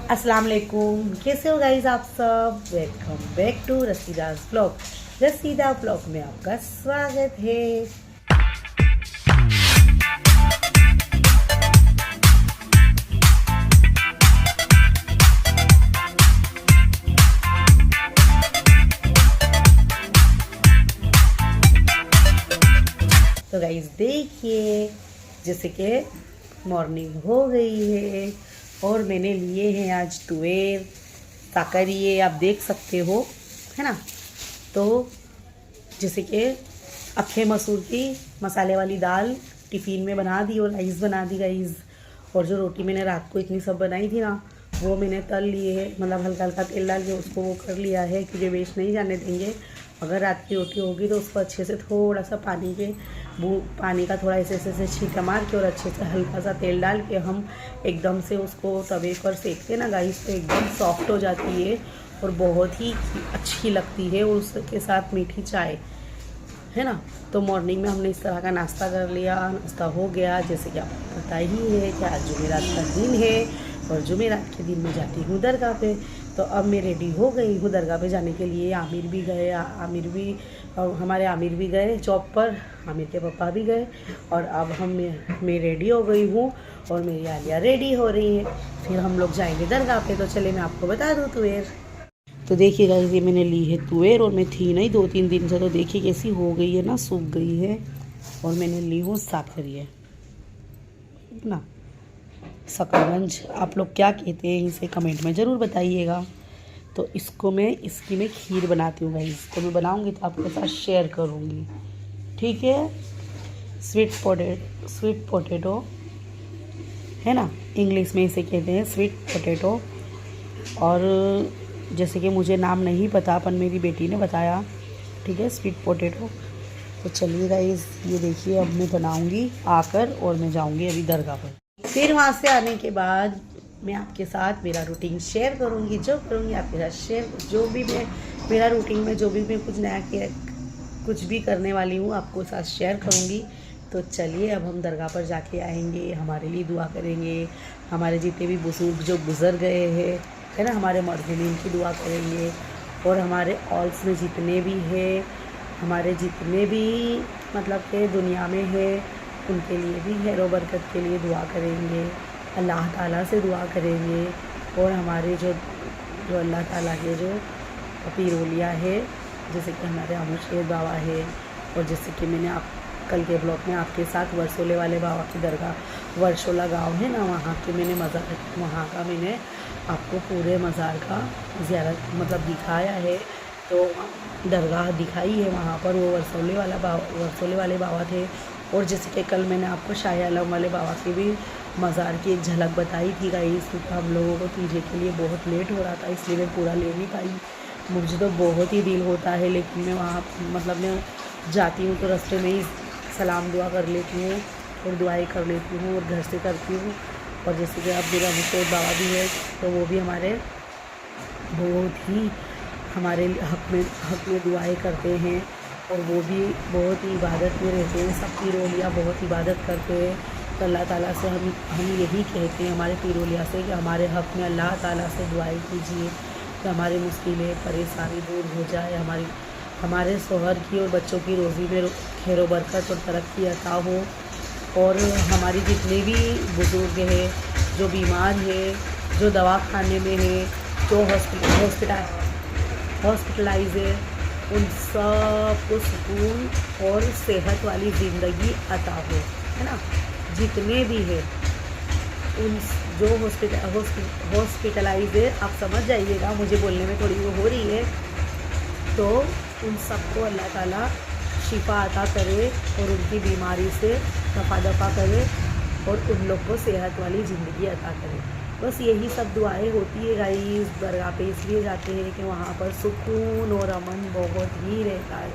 अस्सलाम वालेकुम, कैसे हो गाइस आप सब। Welcome back to Rashida's blog. Rashida blog में आपका स्वागत है। तो गाइस देखिए, जैसे कि मॉर्निंग हो गई है और मैंने लिए हैं आज तुअर साकर, ये आप देख सकते हो, है ना। तो जैसे कि अक्खे मसूर की मसाले वाली दाल टिफ़िन में बना दी और राइस बना दी गाइस। और जो रोटी मैंने रात को इतनी सब बनाई थी ना, वो मैंने तल लिए है, मतलब हल्का हल्का तेल डाल के उसको वो कर लिया है, क्योंकि वेस्ट नहीं जाने देंगे। अगर रात की रोटी होगी तो उसको अच्छे से थोड़ा सा पानी का थोड़ा ऐसे ऐसे छींटा मार के और अच्छे से हल्का सा तेल डाल के हम एकदम से उसको तवे पर सेकते ना गाइस, तो एकदम सॉफ्ट हो जाती है और बहुत ही अच्छी लगती है। और उसके साथ मीठी चाय, है ना। तो मॉर्निंग में हमने इस तरह का नाश्ता कर लिया, नाश्ता हो गया। जैसे कि आपको पता ही है कि आज जुमेरात का दिन है और जुमेरात के दिन में जाती हूँ दरगाह पे। तो अब मैं रेडी हो गई हूँ दरगाह पे जाने के लिए। आमिर भी गए, हमारे आमिर भी गए जॉब पर, आमिर के पापा भी गए और अब मैं रेडी हो गई हूँ और मेरी आलिया रेडी हो रही है। फिर हम लोग जाएंगे दरगाह पे। तो चले मैं आपको बता दूँ तुअर। तो देखिए गाइस, ये मैंने ली है तुअर और मैं थी नहीं 2-3 दिन से, तो देखिए कैसी हो गई है ना, सूख गई है। और मैंने ली हूँ साकरिया ना, शकरकंद, आप लोग क्या कहते हैं इसे कमेंट में ज़रूर बताइएगा। तो इसकी मैं खीर बनाती हूँ गाइस, तो मैं बनाऊँगी तो आपके साथ शेयर करूँगी, ठीक है। स्वीट पोटैटो है ना, इंग्लिश में इसे कहते हैं स्वीट पोटैटो। और जैसे कि मुझे नाम नहीं पता, पर मेरी बेटी ने बताया, ठीक है, स्वीट पोटैटो। तो चलिए गाइस, ये देखिए अब मैं बनाऊंगी आकर और मैं जाऊंगी अभी दरगाह पर। फिर वहाँ से आने के बाद मैं आपके साथ मेरा रूटीन शेयर करूंगी, जो करूंगी आपके साथ शेयर, जो भी मैं मेरा रूटीन में जो भी मैं कुछ नया किया, कुछ भी करने वाली हूँ आपको साथ शेयर करूंगी। तो चलिए अब हम दरगाह पर जाके आएंगे, हमारे लिए दुआ करेंगे, हमारे जितने भी बुजुर्ग जो गुज़र गए हैं, है ना, हमारे मरहुमीन की दुआ करेंगे। और हमारे ऑल्स में जितने भी हैं, हमारे जितने भी मतलब के दुनिया में है, उनके लिए भी खैर व बरकत के लिए दुआ करेंगे, अल्लाह ताला से दुआ करेंगे। और हमारे जो जो अल्लाह ताला के जो पीरोलिया है, जैसे कि हमारे अमुशेर बाबा है, और जैसे कि मैंने आप कल के ब्लॉग में आपके साथ वर्सोले वाले बाबा की दरगाह, वर्सोला गांव है ना, वहाँ के मैंने मज़ार, वहाँ का मैंने आपको पूरे मज़ार का ज़ियारत मतलब दिखाया है। तो दरगाह दिखाई है वहाँ पर, वो वर्सोले वाले बाबा थे। और जैसे कि कल मैंने आपको शाह आलम वाले बाबा के भी मज़ार की एक झलक बताई थी गाइस, क्योंकि हम लोगों को पीछे के लिए बहुत लेट हो रहा था, इसलिए मैं पूरा ले नहीं पाई। मुझे तो बहुत ही दिल होता है, लेकिन मैं वहाँ मतलब मैं जाती हूँ तो रास्ते में ही सलाम दुआ कर लेती हूँ और दुआएं कर लेती हूँ और घर से करती हूँ। और जैसे कि अब मेरा मुशेर बाबा भी है, तो वो भी हमारे बहुत ही हमारे हक़ में दुआएं करते हैं और वो भी बहुत ही इबादत में रहते हैं। सब पीरोलिया बहुत इबादत करते हैं। तो अल्लाह ताला से हम यही कहते हैं हमारे पीरोलिया से कि हमारे हक़ में अल्लाह ताला से दुआएं कीजिए कि हमारी मुश्किलें परेशानी दूर हो जाए, हमारे शोहर की और बच्चों की रोज़ी में खैर व बरकत और तरक्की अता हो। और हमारी जितने भी बुज़ुर्ग हैं, जो बीमार है, जो दवा खाने में है, जो हॉस्पिटलाइज है, उन सब को सुकून और सेहत वाली ज़िंदगी अता हो, है ना। जितने भी है उन जो हॉस्पिटलाइज है, आप समझ जाइएगा, मुझे बोलने में थोड़ी वो हो रही है। तो उन सबको अल्लाह ताला शिफा अता करे और उनकी बीमारी से दफ़ा करे और उन लोग को सेहत वाली ज़िंदगी अता करे। बस यही सब दुआएं होती है गाइस। दरगाह पे इसलिए जाते हैं कि वहाँ पर सुकून और अमन बहुत ही रहता है,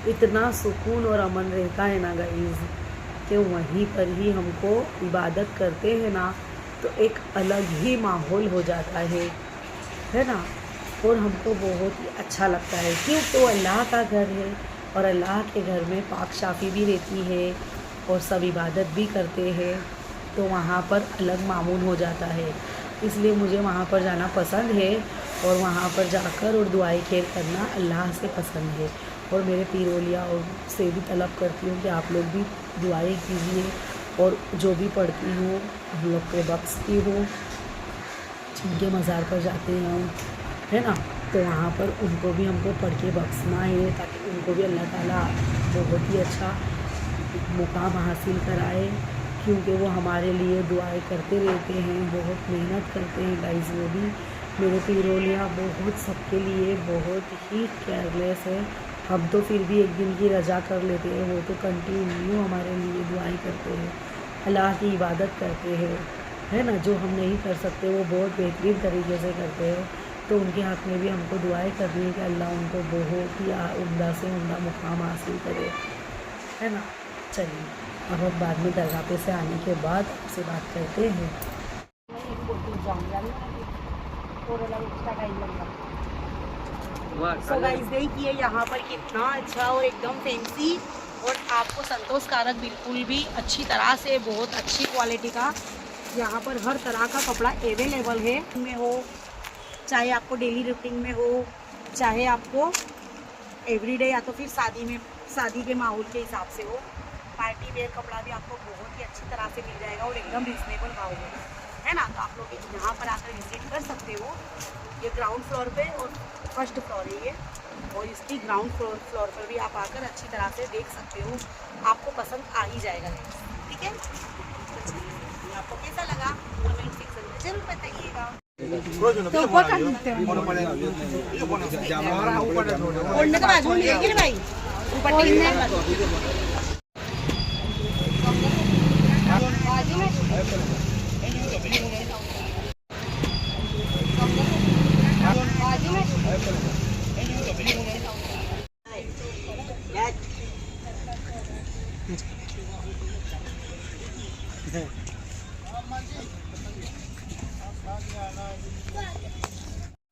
इतना सुकून और अमन रहता है ना गाइस, कि वहीं पर ही हमको इबादत करते हैं ना, तो एक अलग ही माहौल हो जाता है ना। और हमको बहुत ही अच्छा लगता है, क्यों, तो अल्लाह का घर है और अल्लाह के घर में पाक शाफी भी रहती है और सब इबादत भी करते हैं, तो वहाँ पर अलग मामून हो जाता है। इसलिए मुझे वहाँ पर जाना पसंद है और वहाँ पर जाकर और दुआई खैर करना अल्लाह से पसंद है। और मेरे पीर औलिया और से भी तलब करती हूँ कि आप लोग भी दुआएं कीजिए और जो भी पढ़ती हूँ हम लोग को बख्शती हूँ। जिनके मज़ार पर जाते हैं हम, है ना, तो वहाँ पर उनको भी हमको पढ़ के बख्शना है ताकि उनको भी अल्लाह ताला बहुत ही अच्छा मुकाम हासिल कराए, क्योंकि वो हमारे लिए दुआएं करते रहते हैं, बहुत मेहनत करते हैं गाइस। वो भी मेरे पीर औलिया बहुत सबके लिए बहुत ही केयरलेस है। हम तो फिर भी एक दिन की रजा कर लेते हैं, वो तो कंटिन्यू हमारे लिए दुआएं करते हैं, अल्लाह की इबादत करते हैं, है ना। जो हम नहीं कर सकते वो बहुत बेहतरीन तरीके से करते हैं। तो उनके हाथ में भी हमको दुआएं करनी है कि अल्लाह उनको बहुत ही उम्दा से उम्दा मुकाम हासिल करे, है ना। चलिए अब हम बाद में दरगाह पे से आने के बाद आपसे बात करते हैं। सो गाइस देखिए यहाँ पर कितना अच्छा और एकदम फैंसी और आपको संतोषकारक बिल्कुल भी अच्छी तरह से बहुत अच्छी क्वालिटी का यहाँ पर हर तरह का कपड़ा अवेलेबल है। में हो चाहे आपको डेली रूटीन में हो, चाहे आपको एवरीडे या तो फिर शादी के माहौल के हिसाब से हो, पार्टी वेयर कपड़ा भी आपको बहुत ही अच्छी तरह से मिल जाएगा और एकदम रिजनेबल भाव में, है ना। तो आप लोग यहाँ पर आकर विजिट कर सकते हो। ये ग्राउंड फ्लोर पे और फर्स्ट फ्लोर है ये, और इसकी ग्राउंड फ्लोर पर भी आप आकर अच्छी तरह से देख सकते हो, आपको पसंद आ ही जाएगा, ठीक है। तो आपको कैसा लगा कमेंट सेक्शन में जरूर बताइएगा। तो ऊपर कर सकते हैं ओढ़ने के बाजू में मिलेगी ना भाई, ऊपर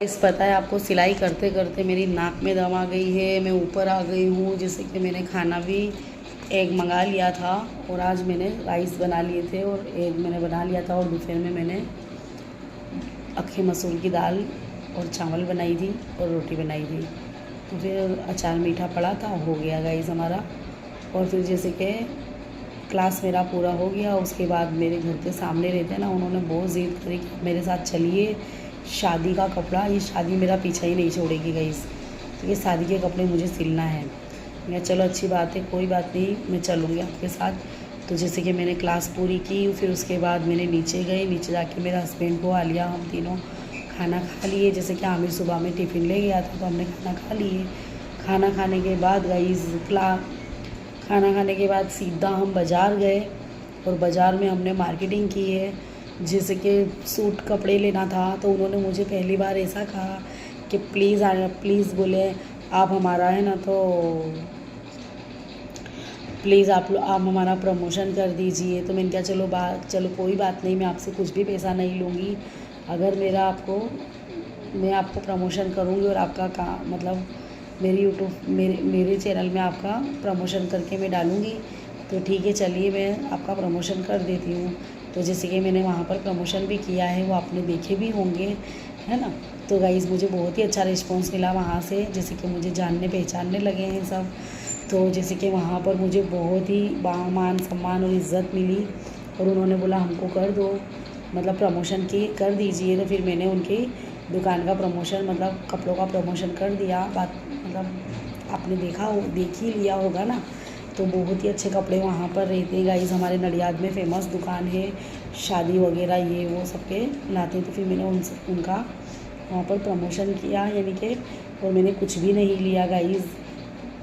इस पता है आपको, सिलाई करते करते मेरी नाक में दम आ गई है, मैं ऊपर आ गई हूँ। जैसे कि मैंने खाना भी एग मंगा लिया था और आज मैंने राइस बना लिए थे और एग मैंने बना लिया था, और दोपहर में मैंने अक्खे मसूर की दाल और चावल बनाई थी और रोटी बनाई थी। तो फिर अचार मीठा पड़ा था, हो गया गाइस हमारा। और फिर जैसे कि क्लास मेरा पूरा हो गया, उसके बाद मेरे घर के सामने रहते हैं ना, उन्होंने बहुत ज़िद करी कि मेरे साथ चलिए, शादी का कपड़ा, ये शादी मेरा पीछा ही नहीं छोड़ेगी गाइस, तो ये शादी के कपड़े मुझे सिलना है। मैं चलो अच्छी बात है, कोई बात नहीं, मैं चलूँगी आपके साथ। तो जैसे कि मैंने क्लास पूरी की, फिर उसके बाद मैंने नीचे गई, नीचे जाके मेरे हस्बैंड को आ लिया, हम तीनों खाना खा लिए। जैसे कि आमिर सुबह में टिफ़िन ले गया था तो हमने खाना खा लिए। खाना खाने के बाद गाइस खाना खाने के बाद सीधा हम बाज़ार गए और बाज़ार में हमने मार्केटिंग की है। जैसे कि सूट कपड़े लेना था तो उन्होंने मुझे पहली बार ऐसा कहा कि प्लीज़ बोले आप हमारा है ना, तो प्लीज़ आप हमारा प्रमोशन कर दीजिए। तो मैंने कहा चलो कोई बात नहीं, मैं आपसे कुछ भी पैसा नहीं लूँगी, अगर मैं आपको प्रमोशन करूँगी और आपका मतलब मेरे चैनल में आपका प्रमोशन करके मैं डालूँगी, तो ठीक है चलिए मैं आपका प्रमोशन कर देती हूँ। तो जैसे कि मैंने वहाँ पर प्रमोशन भी किया है, वो आपने देखे भी होंगे, है ना। तो गाइज़ मुझे बहुत ही अच्छा रिस्पांस मिला वहाँ से, जैसे कि मुझे जानने पहचानने लगे हैं सब। तो जैसे कि वहाँ पर मुझे बहुत ही मान सम्मान और इज़्ज़त मिली और उन्होंने बोला हमको कर दो, मतलब प्रमोशन कर दीजिए। तो फिर मैंने उनकी दुकान का प्रमोशन, मतलब कपड़ों का प्रमोशन कर दिया। मतलब आपने देख ही लिया होगा ना। तो बहुत ही अच्छे कपड़े वहाँ पर रहते हैं गाइस। हमारे नडियाद में फ़ेमस दुकान है, शादी वगैरह ये वो सबके लाते हैं। तो फिर मैंने उनका वहाँ पर प्रमोशन किया, यानी कि और मैंने कुछ भी नहीं लिया गाइस,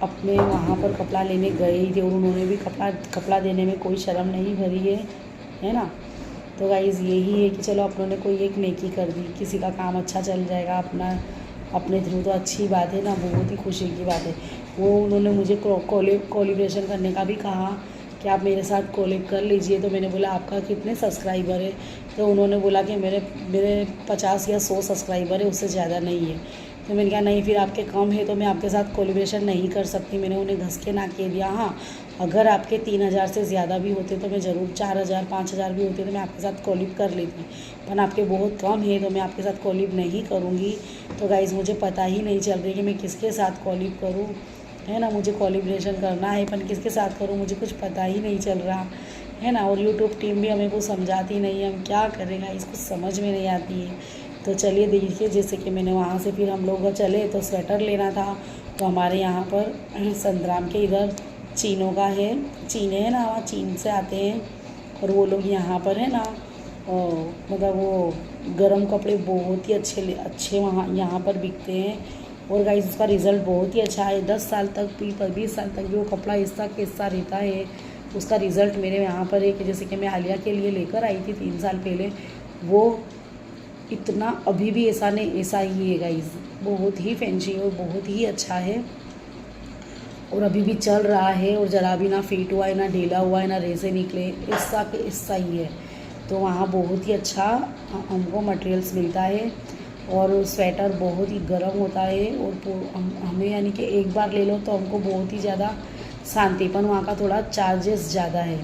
अपने वहाँ पर कपड़ा लेने गए ही थे और उन्होंने भी कपड़ा देने में कोई शर्म नहीं भरी है ना। तो गाइस यही है कि चलो अपनों ने कोई एक नेकी कर दी, किसी का काम अच्छा चल जाएगा अपने थ्रू, तो अच्छी बात है ना, बहुत ही खुशी की बात है। वो उन्होंने मुझे कोलिब्रेशन करने का भी कहा कि आप मेरे साथ कोलिब कर लीजिए। तो मैंने बोला आपका कितने सब्सक्राइबर है? तो उन्होंने बोला कि मेरे 50 या 100 सब्सक्राइबर है, उससे ज़्यादा नहीं है। तो मैंने कहा नहीं, फिर आपके कम है तो मैं आपके साथ कोलिब्रेशन नहीं कर सकती। मैंने उन्हें घस के ना कह दिया। हाँ, अगर आपके 3,000 से ज़्यादा भी होते तो मैं ज़रूर, 4,000 5,000 भी होते तो मैं आपके साथ कोलिब कर लेती, पर आपके बहुत कम है तो मैं आपके साथ कोलिब नहीं करूँगी। तो गाइज़ मुझे पता ही नहीं चल रही कि मैं किसके साथ कोलिब करूँ, है ना। मुझे कोलिब्रेशन करना है पर किसके साथ करूँ मुझे कुछ पता ही नहीं चल रहा, है ना। और यूट्यूब टीम भी हमें कुछ समझाती नहीं है, हम क्या करेंगे इसको समझ में नहीं आती है। तो चलिए देखिए, जैसे कि मैंने वहाँ से फिर हम लोग चले तो स्वेटर लेना था। तो हमारे यहाँ पर संतराम के इधर चीनों का है, चीने है ना, वहाँ चीन से आते हैं और वो लोग यहाँ पर है ना, मतलब वो गर्म कपड़े बहुत ही अच्छे वहाँ यहाँ पर बिकते हैं। और गाइस उसका रिज़ल्ट बहुत ही अच्छा है, 10 साल तक भी 20 साल तक भी वो कपड़ा ऐसा कैसा रहता है। उसका रिज़ल्ट मेरे यहाँ पर है कि जैसे कि मैं आलिया के लिए लेकर आई थी 3 साल पहले, वो इतना अभी भी ऐसा नहीं, ऐसा ही है गाइस, बहुत ही फैंसी और बहुत ही अच्छा है और अभी भी चल रहा है और ज़रा भी ना फिट हुआ है, ना ढीला हुआ है, ना रेसे निकले, ऐसा के ऐसा ही है। तो वहाँ बहुत ही अच्छा हमको मटेरियल्स मिलता है और स्वेटर बहुत ही गर्म होता है और हमें यानी कि एक बार ले लो तो हमको बहुत ही ज़्यादा शांतिपन, वहाँ का थोड़ा चार्जेस ज़्यादा है।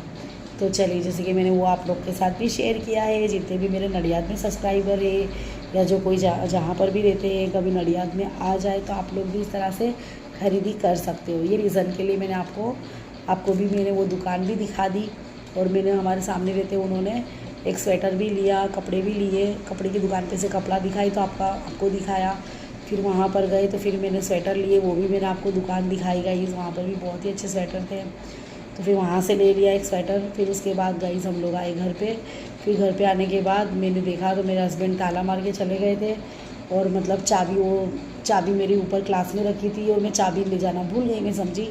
तो चलिए, जैसे कि मैंने वो आप लोग के साथ भी शेयर किया है, जितने भी मेरे नडियाद में सब्सक्राइबर है या जो कोई जहाँ पर भी रहते हैं, कभी नडियाद में आ जाए तो आप लोग भी इस तरह से खरीदी कर सकते हो। ये रीज़न के लिए मैंने आपको भी मैंने वो दुकान भी दिखा दी और मैंने हमारे सामने रहते उन्होंने एक स्वेटर भी लिया, कपड़े भी लिए, कपड़े की दुकान पे से कपड़ा दिखाई तो आपको दिखाया, फिर वहाँ पर गए तो फिर मैंने स्वेटर लिए, वो भी मैंने आपको दुकान दिखाई गई, वहाँ पर भी बहुत ही अच्छे स्वेटर थे। तो फिर वहाँ से ले लिया एक स्वेटर। फिर उसके बाद गाइस हम लोग आए घर पे। फिर घर पे आने के बाद मैंने देखा तो मेरे हस्बैंड ताला मार के चले गए थे और मतलब चाबी मेरी ऊपर क्लास में रखी थी और मैं चाबी ले जाना भूल गई। मैं समझी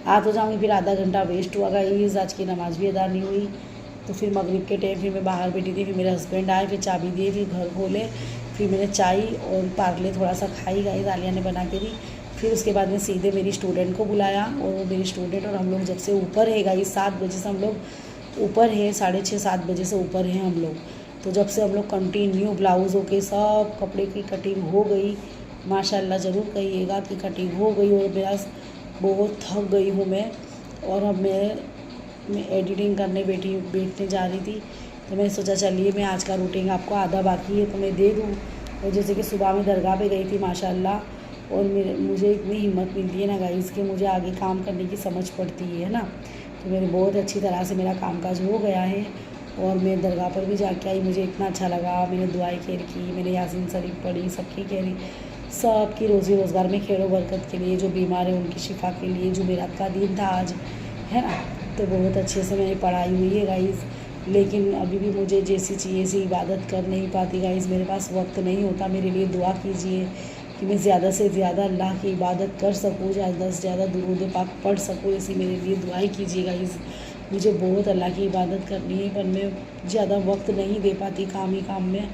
आ तो जाऊँगी, फिर आधा घंटा वेस्ट हुआ गाइस, आज की नमाज़ भी अदा नहीं हुई। तो फिर मगरिब के टाइम फिर मैं बाहर बैठी थी, फिर मेरे हस्बैंड आए, फिर चाबी दिए, फिर घर खोले, फिर मैंने चाय और पार्ले थोड़ा सा खाई गाइस, आलिया ने बना के दी। फिर उसके बाद में सीधे मेरी स्टूडेंट को बुलाया और वो मेरी स्टूडेंट और हम लोग जब से ऊपर है गाइस, 7 बजे से हम लोग ऊपर है, 6:30 7 बजे से ऊपर हैं हम लोग। तो जब से हम लोग कंटिन्यू ब्लाउज़ों के सब कपड़े की कटिंग हो गई, माशाल्लाह ज़रूर कहिएगा कि कटिंग हो गई और मेरा बहुत थक गई हूँ मैं। और अब मैं एडिटिंग करने बैठने जा रही थी तो मैं सोचा चलिए मैं आज का रूटीन आपको आधा बाकी है तो मैं दे दूँ। और जैसे कि सुबह में दरगाह पे गई थी माशाल्लाह, और मुझे इतनी हिम्मत मिलती है ना गाइस कि मुझे आगे काम करने की समझ पड़ती है ना। तो मेरे बहुत अच्छी तरह से मेरा कामकाज हो गया है और मैं दरगाह पर भी जाके आई, मुझे इतना अच्छा लगा। मैंने दुआएं खैर की, मैंने यासीन शरीफ पढ़ी, सबकी खैर, सबकी रोज़ी रोज़गार में खैर बरकत के लिए, जो बीमार है उनकी शिफा के लिए, जुमेरात का दिन था आज, है ना। तो बहुत अच्छे से मेरी पढ़ाई हुई है गाइस, लेकिन अभी भी मुझे जैसी चाहिए ऐसी इबादत कर नहीं पाती गाइस, मेरे पास वक्त नहीं होता। मेरे लिए दुआ कीजिए कि मैं ज़्यादा से ज़्यादा अल्लाह की इबादत कर सकूँ, ज़्यादा से ज़्यादा दुरूद पाक पढ़ सकूँ, ऐसी मेरे लिए दुआएं कीजिए गाइस। मुझे बहुत अल्लाह की इबादत करनी है पर मैं ज़्यादा वक्त नहीं दे पाती, काम ही काम में,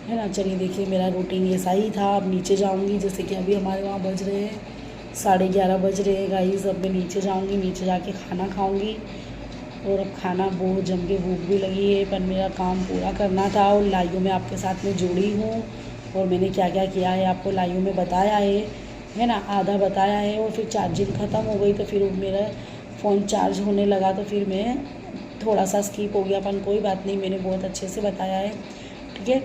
है ना। चलिए देखिए, मेरा रूटीन ऐसा ही था। अब नीचे जाऊँगी, जैसे कि अभी हमारे वहाँ बज रहे हैं 11:30 बज रहे हैं गाइस। अब मैं नीचे जाऊँगी, नीचे जाके खाना खाऊँगी और अब खाना बहुत जम के भूख भी लगी है, पर मेरा काम पूरा करना था और लाइव में आपके साथ में जुड़ी हूँ और मैंने क्या क्या किया है आपको लाइव में बताया है ना, आधा बताया है। और फिर चार्जिंग ख़त्म हो गई तो फिर मेरा फ़ोन चार्ज होने लगा तो फिर मैं थोड़ा सा स्किप हो गया, पर कोई बात नहीं, मैंने बहुत अच्छे से बताया है, ठीक है।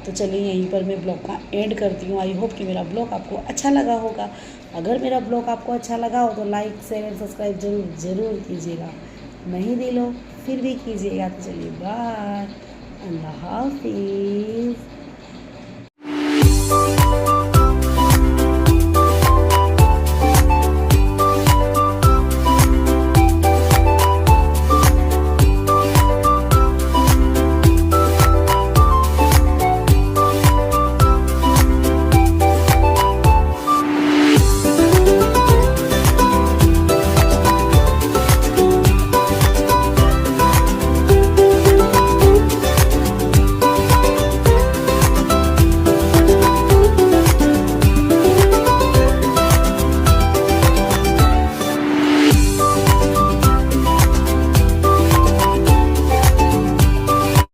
तो चलिए यहीं पर मैं ब्लॉग का एंड करती हूँ। आई होप कि मेरा ब्लॉग आपको अच्छा लगा होगा। अगर मेरा ब्लॉग आपको अच्छा लगा हो तो लाइक शेयर एंड सब्सक्राइब ज़रूर कीजिएगा, नहीं दिलो फिर भी कीजिएगा। तो चलिए बाय, अल्लाह हाफिज़।